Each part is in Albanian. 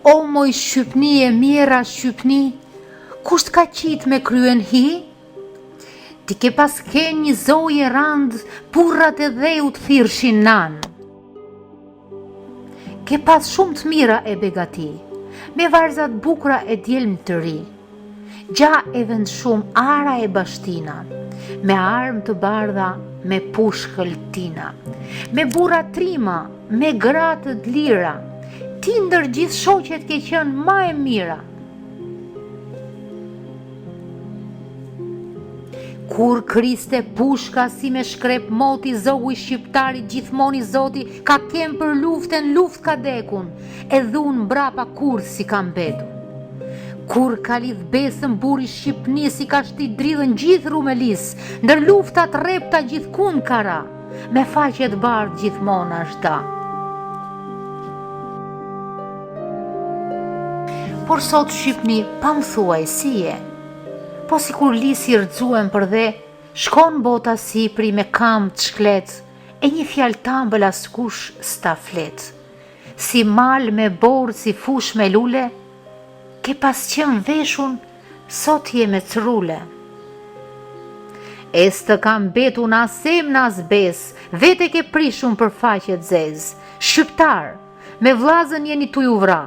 O moj Shqipni e mira Shqipni, kusht ka qit me kryen hi? Ti ke pas ke një zoje rand, purrat e dheut thirrshin nan. Ke pas shumë të mira e begati, me varzat bukra e djelm të ri. Gja e vend shumë ara e bashtina, me armë të bardha, me pushkëlltina, me bura trima, me gratë të lira, ti ndër gjithë shoqet ke qenë ma e mira. Kur kriste pushka si me shkrep moti, zogu i shqiptari gjithmoni zoti ka kem për luften, luft ka dekun, e dhun mbrapa kur si ka mbetu. Kur ka lidh besën buri Shqipni si ka shti dridhen gjithë rumelis, ndër luftat repta gjithkun kara, me faqet bardh gjithmon ashta. Por sot Shqipni pa më thuaj si je, po si kur lisi rëzuen për dhe, shkon bota Sipri me kam të shklet, e një fjal tambël askush sta flet. Si mal me borë, si fush me lule, ke pas qenë veshun, sot je me trule. E s'të kam betu nasem nas bes, vete ke prishun për faqet zez. Shqiptar, me vlazën jeni tu ju vra,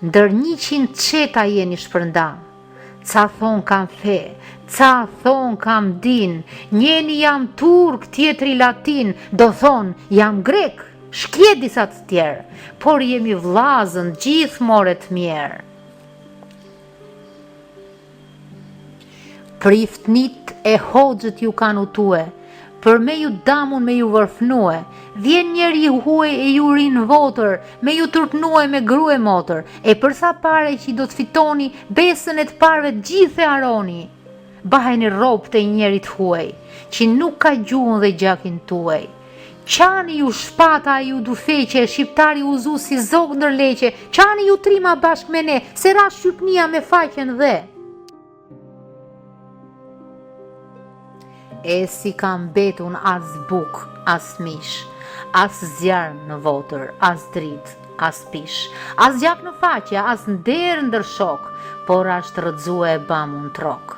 ndër 100 qeta jeni shpërnda. Ca thon kam fe, ca thon kam din, njeni jam turk, tjetri latin, do thon jam grek, shkje disa të tjerë, por jemi vlazën gjithë moret mjerë. Priftnit e hoxhët ju kanë utue, për me ju damun me ju vërfnue, vjen njeri huaj e ju rinë votër, me ju turpnue me grue motër, e përsa pare që do të fitoni, besën e të parve gjithë e aroni. Baheni ropë të njerit huaj, që nuk ka gjuhën dhe gjakin tuaj. Qani ju shpata ju dufeqe, shqiptari uzu si zogë ndërleqe, qani ju trima bashk me ne, se ra Shqipnia me faqen dhe. E si kam betun as buk, as mish, as zjarë në votër, as drit, as pish, as gjak në faqja, as nder ndër shok, por ashtë rëdzue e bamun trok.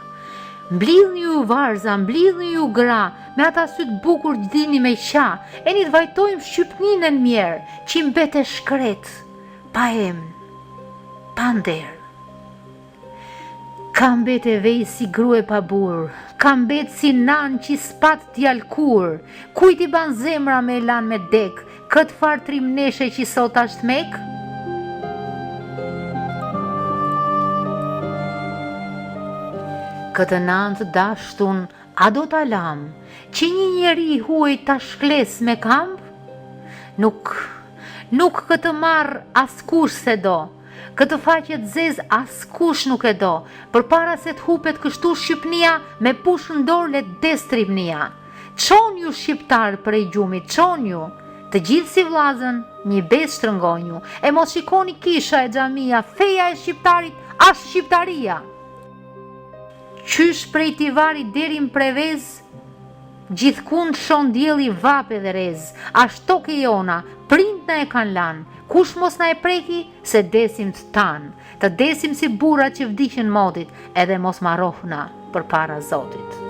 Mblidhni ju varza, mblidhni ju gra, me ata sytë bukur gjdini me qa, e një të vajtojmë Shqipnin e mjerë, që mbete shkret, pa em, pa nder. Kam bet e vej si grue pa bur, kam bet si nan që spat t'jalkur, kujt i ban zemra me lan me dek, këtë far trimneshe që sot ashtë mek? Këtë nantë dashtun, a do t'alam, që një njeri huaj t'a shkles me kamp? Nuk këtë marë askush se do, këtë faqet zez askush nuk e do, për para se t'hupet kështu Shqipnia, me push në dorë le destripnia. Qon ju shqiptar prej gjumit, qon ju, të gjithë si vlazën, një bes shtrëngonju, e mos shikoni kisha e xhamia, feja e shqiptarit, as shqiptaria. Qysh prej Tivari deri në Prevez, gjithkund shon djeli vape dhe rez, ashto ke jona, prind na e kan lan, kush mos na e preki, se desim të tanë, të desim si burra që vdiqen motit, edhe mos marrohna për para Zotit.